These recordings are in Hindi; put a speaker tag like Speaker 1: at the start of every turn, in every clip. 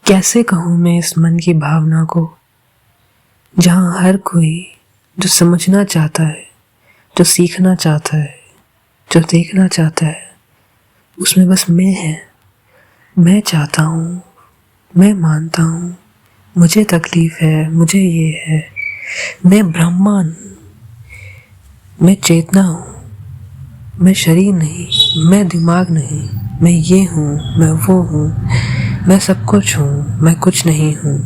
Speaker 1: कैसे कहूँ मैं इस मन की भावना को, जहाँ हर कोई जो समझना चाहता है, जो सीखना चाहता है, जो देखना चाहता है, उसमें बस मैं है। मैं चाहता हूँ, मैं मानता हूँ, मुझे तकलीफ है, मुझे ये है। मैं ब्रह्मांड, मैं चेतना हूँ, मैं शरीर नहीं, मैं दिमाग नहीं। मैं ये हूँ, मैं वो हूँ, मैं सब कुछ हूँ, मैं कुछ नहीं हूँ।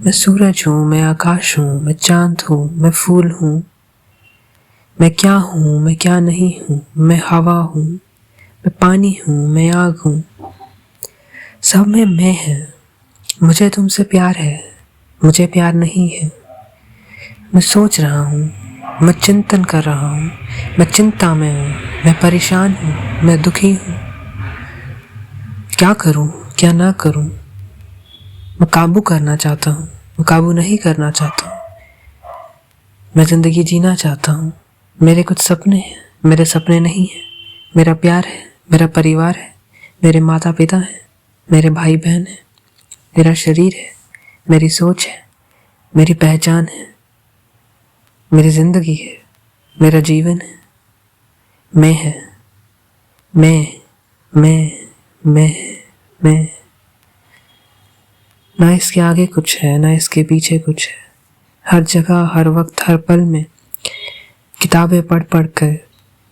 Speaker 1: मैं सूरज हूँ, मैं आकाश हूँ, मैं चांद हूँ, मैं फूल हूँ। मैं क्या हूँ, मैं क्या नहीं हूँ। मैं हवा हूँ, मैं पानी हूँ, मैं आग हूँ। सब में मैं है। मुझे तुमसे प्यार है, मुझे प्यार नहीं है। मैं सोच रहा हूँ, मैं चिंतन कर रहा हूँ, मैं चिंता में हूँ, मैं परेशान हूँ, मैं दुखी हूँ। क्या करूँ, क्या ना करूँ। मैं काबू करना चाहता हूँ, मैं काबू नहीं करना चाहता हूँ। मैं ज़िंदगी जीना चाहता हूँ। मेरे कुछ सपने हैं, मेरे सपने नहीं हैं। मेरा प्यार है, मेरा परिवार है, मेरे माता पिता हैं, मेरे भाई बहन हैं, मेरा शरीर है, मेरी सोच है, मेरी पहचान है, मेरी ज़िंदगी है, मेरा जीवन है। मैं है, मैं, मैं, मैं। ना इसके आगे कुछ है, ना इसके पीछे कुछ है। हर जगह, हर वक्त, हर पल में किताबें पढ़ पढ़ कर,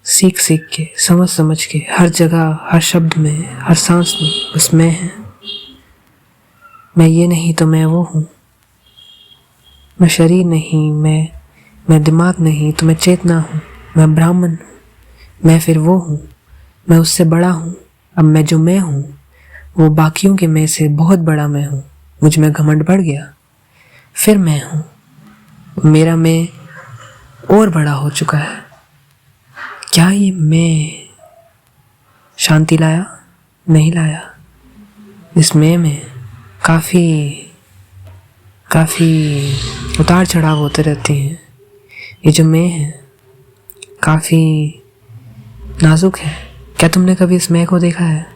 Speaker 1: सीख सीख के, समझ समझ के, हर जगह, हर शब्द में, हर सांस में बस मैं है। मैं ये नहीं तो मैं वो हूँ। मैं शरीर नहीं, मैं दिमाग नहीं तो मैं चेतना हूँ। मैं ब्राह्मण हूँ, मैं फिर वो हूँ। मैं उससे बड़ा हूँ। अब मैं जो मैं हूँ वो बाकियों के मैं से बहुत बड़ा मैं हूँ। मुझ में घमंड बढ़ गया, फिर मैं हूँ। मेरा मैं और बड़ा हो चुका है। क्या ये मैं शांति लाया? नहीं लाया। इस मैं में काफ़ी उतार चढ़ाव होते रहते हैं। ये जो मैं है काफ़ी नाजुक है। क्या तुमने कभी इस मैं को देखा है?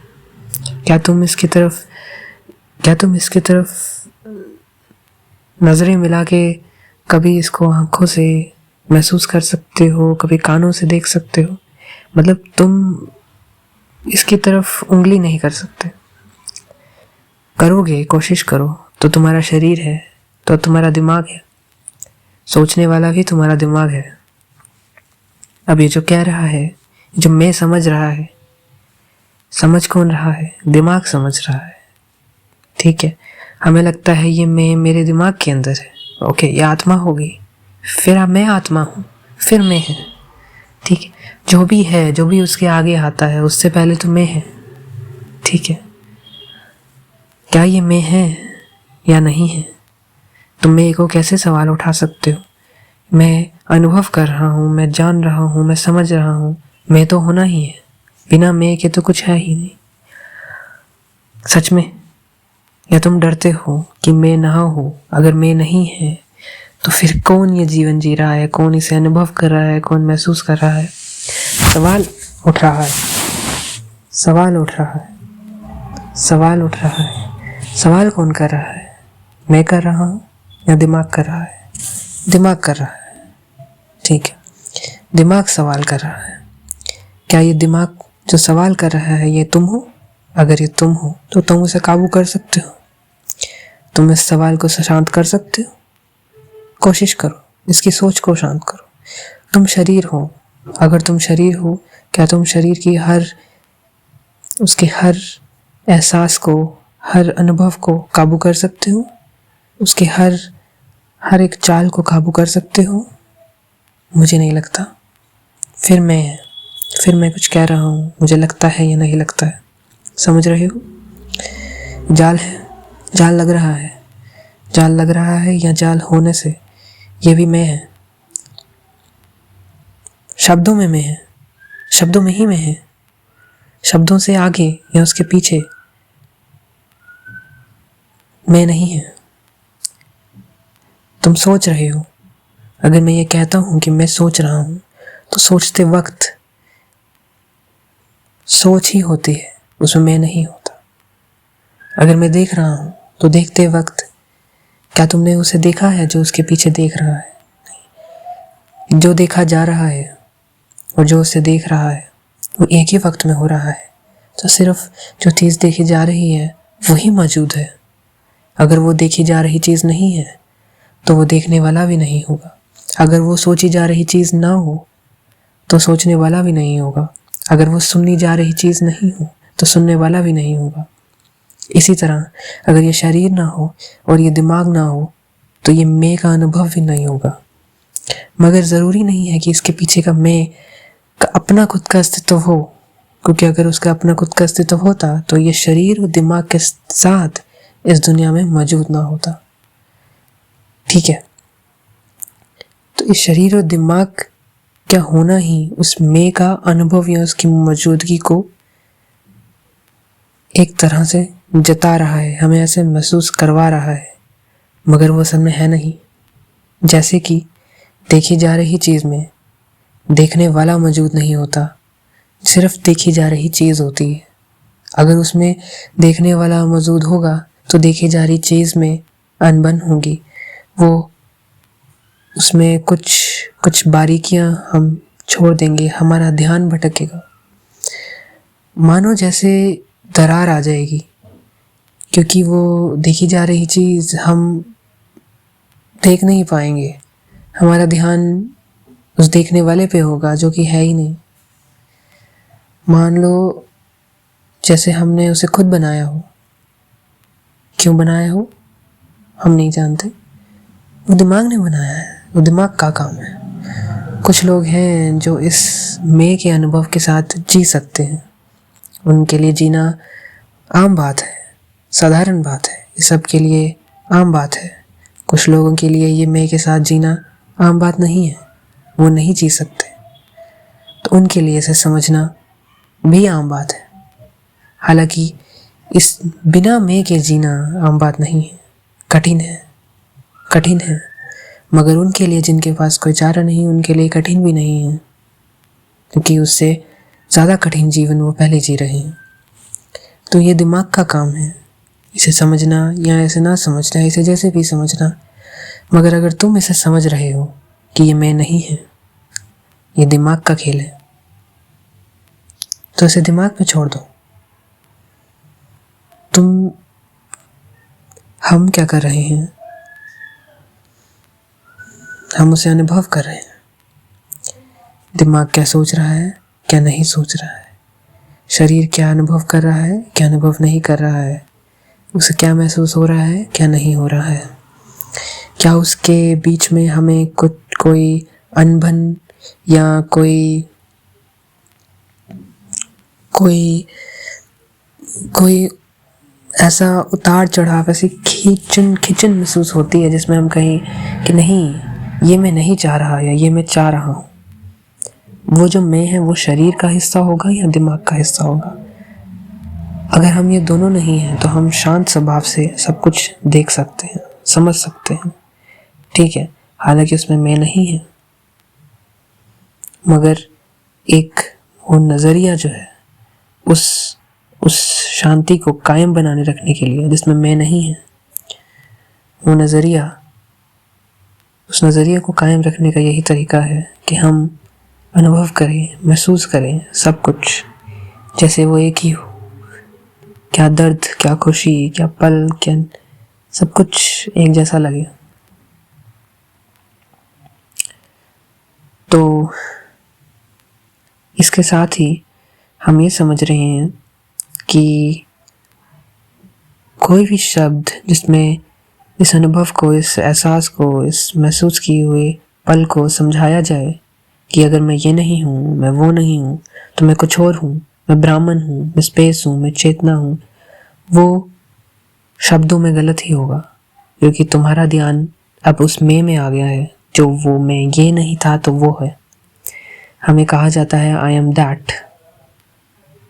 Speaker 1: क्या तुम इसकी तरफ नज़रें मिला के कभी इसको आंखों से महसूस कर सकते हो, कभी कानों से देख सकते हो? मतलब तुम इसकी तरफ उंगली नहीं कर सकते। करोगे, कोशिश करो तो तुम्हारा शरीर है, तो तुम्हारा दिमाग है, सोचने वाला भी तुम्हारा दिमाग है। अब ये जो कह रहा है, जो मैं समझ रहा है, समझ कौन रहा है? दिमाग समझ रहा है। ठीक है, हमें लगता है ये मैं मेरे दिमाग के अंदर है। ओके, ये आत्मा होगी, फिर मैं आत्मा हूँ, फिर मैं है। ठीक है, जो भी है, जो भी उसके आगे आता है, उससे पहले तो मैं है। ठीक है, क्या ये मैं है या नहीं है? तुम मैं को कैसे सवाल उठा सकते हो? मैं अनुभव कर रहा हूँ, मैं जान रहा हूँ, मैं समझ रहा हूँ। मैं तो होना ही है, बिना मैं के तो कुछ है ही नहीं। सच में? या तुम डरते हो कि मैं ना हो? अगर मैं नहीं है तो फिर कौन ये जीवन जी रहा है? कौन इसे अनुभव कर रहा है? कौन महसूस कर रहा है? सवाल उठ रहा है, सवाल उठ रहा है, सवाल उठ रहा है। सवाल कौन कर रहा है? मैं कर रहा हूँ या दिमाग कर रहा है? दिमाग कर रहा है। ठीक है, दिमाग सवाल कर रहा है। क्या ये दिमाग जो सवाल कर रहा है ये तुम हो? अगर ये तुम हो तो तुम उसे काबू कर सकते हो? तुम इस सवाल को शांत कर सकते हो? कोशिश करो, इसकी सोच को शांत करो। तुम शरीर हो। अगर तुम शरीर हो, क्या तुम शरीर की उसके हर एहसास को, हर अनुभव को काबू कर सकते हो? उसके हर एक चाल को काबू कर सकते हो? मुझे नहीं लगता। फिर मैं कुछ कह रहा हूँ, मुझे लगता है या नहीं लगता है। समझ रहे हो? जाल है, जाल लग रहा है, जाल लग रहा है या जाल होने से ये भी मैं है। शब्दों में मैं है, शब्दों में ही मैं है। शब्दों से आगे या उसके पीछे मैं नहीं है। तुम सोच रहे हो। अगर मैं ये कहता हूँ कि मैं सोच रहा हूँ तो सोचते वक्त सोच ही होती है, उसमें मैं नहीं होता। अगर मैं देख रहा हूँ तो देखते वक्त क्या तुमने उसे देखा है जो उसके पीछे देख रहा है? जो देखा जा रहा है और जो उसे देख रहा है वो एक ही वक्त में हो रहा है। तो सिर्फ जो चीज़ देखी जा रही है वही मौजूद है। अगर वो देखी जा रही चीज़ नहीं है तो वो देखने वाला भी नहीं होगा। अगर वो सोची जा रही चीज़ ना हो तो सोचने वाला भी नहीं होगा। अगर वो सुननी जा रही चीज़ नहीं हो तो सुनने वाला भी नहीं होगा। इसी तरह अगर ये शरीर ना हो और ये दिमाग ना हो तो ये मैं का अनुभव भी नहीं होगा। मगर ज़रूरी नहीं है कि इसके पीछे का मैं का अपना खुद का अस्तित्व हो, क्योंकि अगर उसका अपना खुद का अस्तित्व होता तो ये शरीर और दिमाग के साथ इस दुनिया में मौजूद ना होता। ठीक है, तो इस शरीर और दिमाग क्या होना ही उस मैं का अनुभव या उसकी मौजूदगी को एक तरह से जता रहा है, हमें ऐसे महसूस करवा रहा है, मगर वो असल में है नहीं। जैसे कि देखी जा रही चीज़ में देखने वाला मौजूद नहीं होता, सिर्फ देखी जा रही चीज़ होती है। अगर उसमें देखने वाला मौजूद होगा तो देखी जा रही चीज़ में अनबन होगी, वो उसमें कुछ बारीकियां हम छोड़ देंगे, हमारा ध्यान भटकेगा। मानो जैसे दरार आ जाएगी, क्योंकि वो देखी जा रही चीज़ हम देख नहीं पाएंगे। हमारा ध्यान उस देखने वाले पे होगा जो कि है ही नहीं। मान लो जैसे हमने उसे खुद बनाया हो। क्यों बनाया हो हम नहीं जानते, वो दिमाग ने बनाया है, वो दिमाग का काम है। कुछ लोग हैं जो इस मैं के अनुभव के साथ जी सकते हैं, उनके लिए जीना आम बात है, साधारण बात है, ये सब के लिए आम बात है। कुछ लोगों के लिए ये मैं के साथ जीना आम बात नहीं है, वो नहीं जी सकते, तो उनके लिए इसे समझना भी आम बात है। हालांकि इस बिना मैं के जीना आम बात नहीं है, कठिन है, मगर उनके लिए जिनके पास कोई चारा नहीं, उनके लिए कठिन भी नहीं है, क्योंकि उससे ज़्यादा कठिन जीवन वो पहले जी रहे हैं। तो ये दिमाग का काम है, इसे समझना या ऐसे ना समझना, इसे जैसे भी समझना। मगर अगर तुम इसे समझ रहे हो कि ये मैं नहीं है, ये दिमाग का खेल है, तो इसे दिमाग पे छोड़ दो। हम क्या कर रहे हैं, हम उसे अनुभव कर रहे हैं। दिमाग क्या सोच रहा है, क्या नहीं सोच रहा है, शरीर क्या अनुभव कर रहा है, क्या अनुभव नहीं कर रहा है, उसे क्या महसूस हो रहा है, क्या नहीं हो रहा है, क्या उसके बीच में हमें कोई अनबन या कोई ऐसा उतार चढ़ाव, ऐसी खिंचन महसूस होती है जिसमें हम कहें कि नहीं, ये मैं नहीं चाह रहा या ये मैं चाह रहा हूँ। वो जो मैं है वो शरीर का हिस्सा होगा या दिमाग का हिस्सा होगा। अगर हम ये दोनों नहीं हैं तो हम शांत स्वभाव से सब कुछ देख सकते हैं, समझ सकते हैं, ठीक है, हालांकि उसमें मैं नहीं है, मगर एक वो नज़रिया जो है उस शांति को कायम बनाने रखने के लिए, जिसमें मैं नहीं है, वो नज़रिया, उस नज़रिया को कायम रखने का यही तरीका है कि हम अनुभव करें, महसूस करें सब कुछ जैसे वो एक ही हो। क्या दर्द, क्या खुशी, क्या पल, क्या सब कुछ एक जैसा लगे। तो इसके साथ ही हम ये समझ रहे हैं कि कोई भी शब्द जिसमें इस अनुभव को, इस एहसास को, इस महसूस किए हुए पल को समझाया जाए कि अगर मैं ये नहीं हूँ, मैं वो नहीं हूँ, तो मैं कुछ और हूँ, मैं ब्राह्मण हूँ, मैं स्पेस हूँ, मैं चेतना हूँ, वो शब्दों में गलत ही होगा, क्योंकि तुम्हारा ध्यान अब उस में आ गया है, जो वो मैं ये नहीं था तो वो है। हमें कहा जाता है आई एम दैट।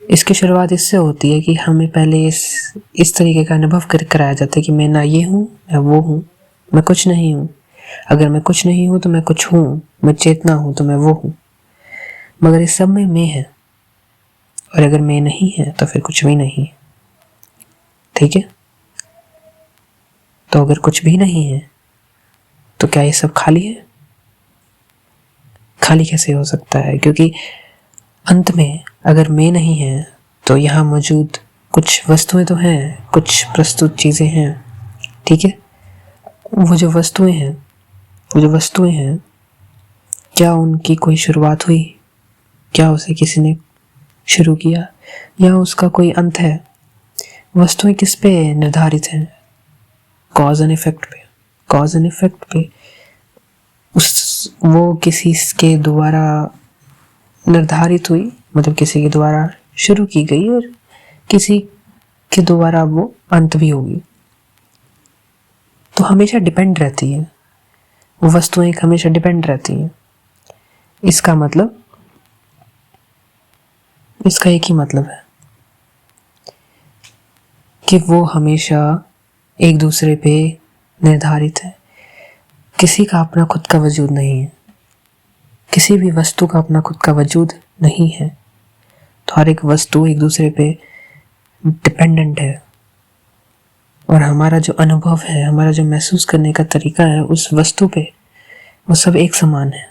Speaker 1: इसकी शुरुआत इससे होती है कि हमें पहले इस तरीके का अनुभव कराया जाता है कि मैं ना ये हूँ, मैं वो हूँ, मैं कुछ नहीं हूँ। अगर मैं कुछ नहीं हूँ तो मैं कुछ हूँ, मैं चेतना हूँ तो मैं वो हूँ, मगर इस सब में मैं है, और अगर मैं नहीं है तो फिर कुछ भी नहीं है। ठीक है, तो अगर कुछ भी नहीं है तो क्या ये सब खाली है? खाली कैसे हो सकता है? क्योंकि अंत में अगर मैं नहीं है तो यहाँ मौजूद कुछ वस्तुएं तो हैं, कुछ प्रस्तुत चीज़ें हैं, ठीक है। वो जो वस्तुएं हैं, क्या उनकी कोई शुरुआत हुई? क्या उसे किसी ने शुरू किया या उसका कोई अंत है? वस्तुएं किस पे निर्धारित हैं? कॉज एंड इफेक्ट पे। वो किसी के द्वारा निर्धारित हुई, मतलब किसी के द्वारा शुरू की गई और किसी के द्वारा वो अंत भी होगी। तो हमेशा डिपेंड रहती है वो वस्तुएं, हमेशा डिपेंड रहती हैं। इसका एक ही मतलब है कि वो हमेशा एक दूसरे पे निर्धारित है। किसी का अपना खुद का वजूद नहीं है, किसी भी वस्तु का अपना खुद का वजूद नहीं है। तो हर एक वस्तु एक दूसरे पे डिपेंडेंट है और हमारा जो अनुभव है, हमारा जो महसूस करने का तरीका है उस वस्तु पे, वो सब एक समान है।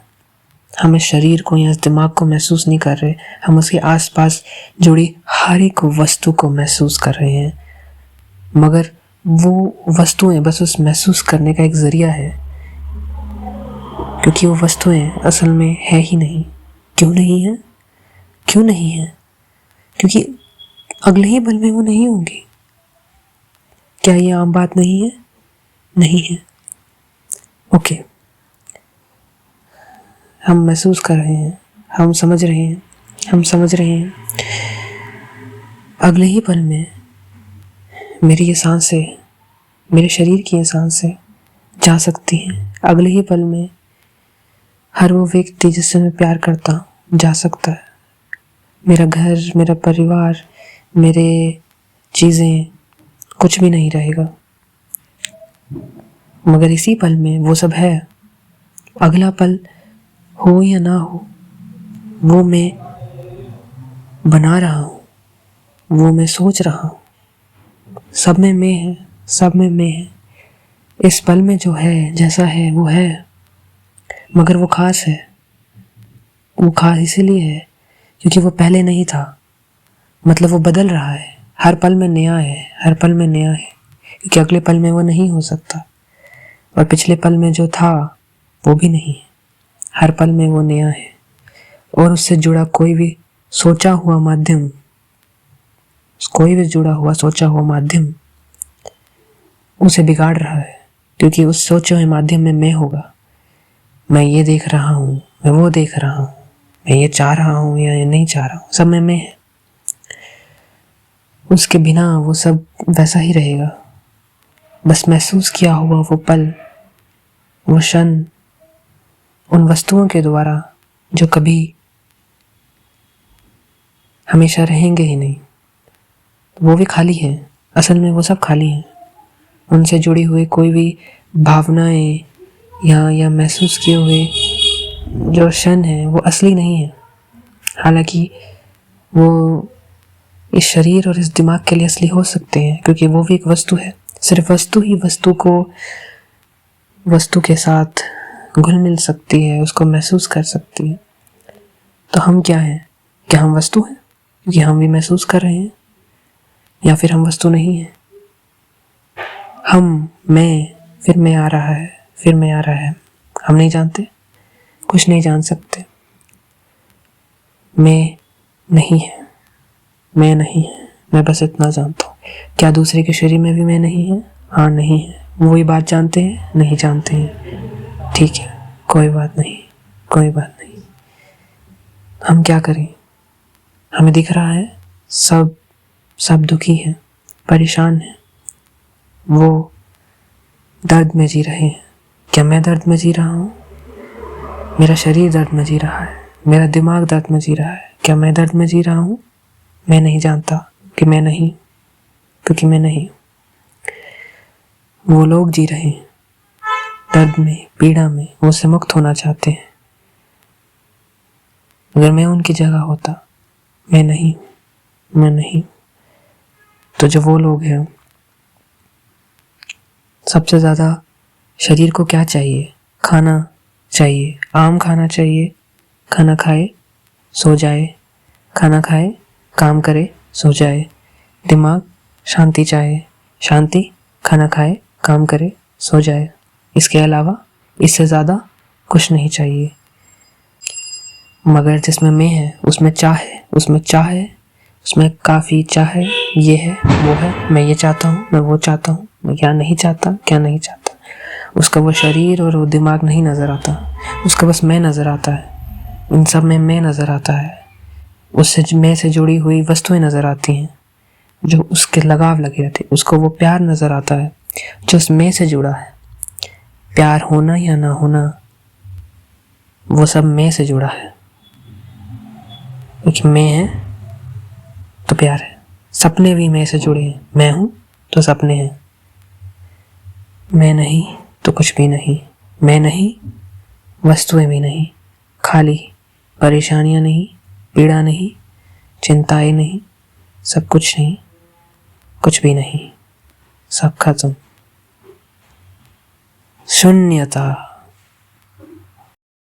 Speaker 1: हम इस शरीर को या इस दिमाग को महसूस नहीं कर रहे, हम उसके आसपास जुड़ी हर एक वस्तु को महसूस कर रहे हैं, मगर वो वस्तुएं बस उस महसूस करने का एक जरिया है, क्योंकि वो वस्तुएं असल में है ही नहीं। क्यों नहीं है? क्योंकि अगले ही पल में वो नहीं होंगी। क्या ये आम बात नहीं है? नहीं है। ओके, हम महसूस कर रहे हैं, हम समझ रहे हैं। अगले ही पल में मेरी ये सांसें, मेरे शरीर की ये सांसें जा सकती हैं। अगले ही पल में हर वो व्यक्ति जिससे मैं प्यार करता हूँ जा सकता है। मेरा घर, मेरा परिवार, मेरे चीज़ें, कुछ भी नहीं रहेगा। मगर इसी पल में वो सब है। अगला पल हो या ना हो, वो मैं बना रहा हूँ, वो मैं सोच रहा हूँ। सब में मैं है। इस पल में जो है, जैसा है वो है, मगर वो खास है। वो खास इसीलिए है क्योंकि वो पहले नहीं था। मतलब वो बदल रहा है, हर पल में नया है, क्योंकि अगले पल में वो नहीं हो सकता और पिछले पल में जो था वो भी नहीं है। हर पल में वो नया है और उससे जुड़ा कोई भी सोचा हुआ माध्यम उसे बिगाड़ रहा है, क्योंकि उस सोचे हुए माध्यम में मैं होगा। मैं ये देख रहा हूँ, मैं वो देख रहा हूँ, मैं ये चाह रहा हूँ या ये नहीं चाह रहा हूँ, सब में मैं है। उसके बिना वो सब वैसा ही रहेगा। बस महसूस किया हुआ वो पल, वो क्षण, उन वस्तुओं के द्वारा जो कभी हमेशा रहेंगे ही नहीं, वो भी खाली है। असल में वो सब खाली हैं। उनसे जुड़ी हुई कोई भी भावनाएं या महसूस किए हुए जो क्षण है वो असली नहीं है। हालांकि वो इस शरीर और इस दिमाग के लिए असली हो सकते हैं, क्योंकि वो भी एक वस्तु है। सिर्फ वस्तु ही वस्तु को वस्तु के साथ घुल मिल सकती है, उसको महसूस कर सकती है। तो हम क्या हैं? क्या हम वस्तु हैं क्योंकि हम भी महसूस कर रहे हैं, या फिर हम वस्तु नहीं हैं? फिर मैं आ रहा है। हम नहीं जानते, कुछ नहीं जान सकते। मैं नहीं है, मैं बस इतना जानता हूँ। क्या दूसरे के शरीर में भी मैं नहीं है? हाँ, नहीं है। वही बात जानते हैं? नहीं जानते हैं। ठीक है, कोई बात नहीं। हम क्या करें? हमें दिख रहा है सब दुखी हैं, परेशान हैं, वो दर्द में जी रहे हैं। क्या मैं दर्द में जी रहा हूँ? मेरा शरीर दर्द में जी रहा है, मेरा दिमाग दर्द में जी रहा है। क्या मैं दर्द में जी रहा हूँ? मैं नहीं जानता कि मैं नहीं, क्योंकि मैं नहीं। वो लोग जी रहे हैं दर्द में, पीड़ा में, वो उससे मुक्त होना चाहते हैं। अगर मैं उनकी जगह होता, मैं नहीं। तो जो वो लोग हैं सबसे ज़्यादा शरीर को क्या चाहिए? खाना चाहिए, आम खाना चाहिए, खाना खाए सो जाए, खाना खाए काम करे सो जाए। दिमाग शांति चाहे, शांति खाना खाए काम करे सो जाए। इसके अलावा इससे ज़्यादा कुछ नहीं चाहिए। मगर जिसमें मैं है उसमें चाह है, उसमें चाह है, उसमें काफ़ी चाह है, ये है वो है, मैं ये चाहता हूँ, मैं वो चाहता हूँ, मैं क्या नहीं चाहता, क्या नहीं चाहता। उसका वो शरीर और वो दिमाग नहीं नज़र आता, उसका बस मैं नज़र आता है। इन सब में मैं नज़र आता है, उससे मैं से जुड़ी हुई वस्तुएं नज़र आती हैं जो उसके लगाव लगी रहती है। उसको वो प्यार नज़र आता है जो उस मैं से जुड़ा है। प्यार होना या ना होना वो सब मैं से जुड़ा है, क्योंकि मैं है तो प्यार है। सपने भी मैं से जुड़े हैं, मैं हूँ तो सपने हैं। मैं नहीं तो कुछ भी नहीं, मैं नहीं वस्तुएं भी नहीं, खाली परेशानियां नहीं, पीड़ा नहीं, चिंताएं नहीं, सब कुछ नहीं, कुछ भी नहीं, सब खत्म, शून्यता।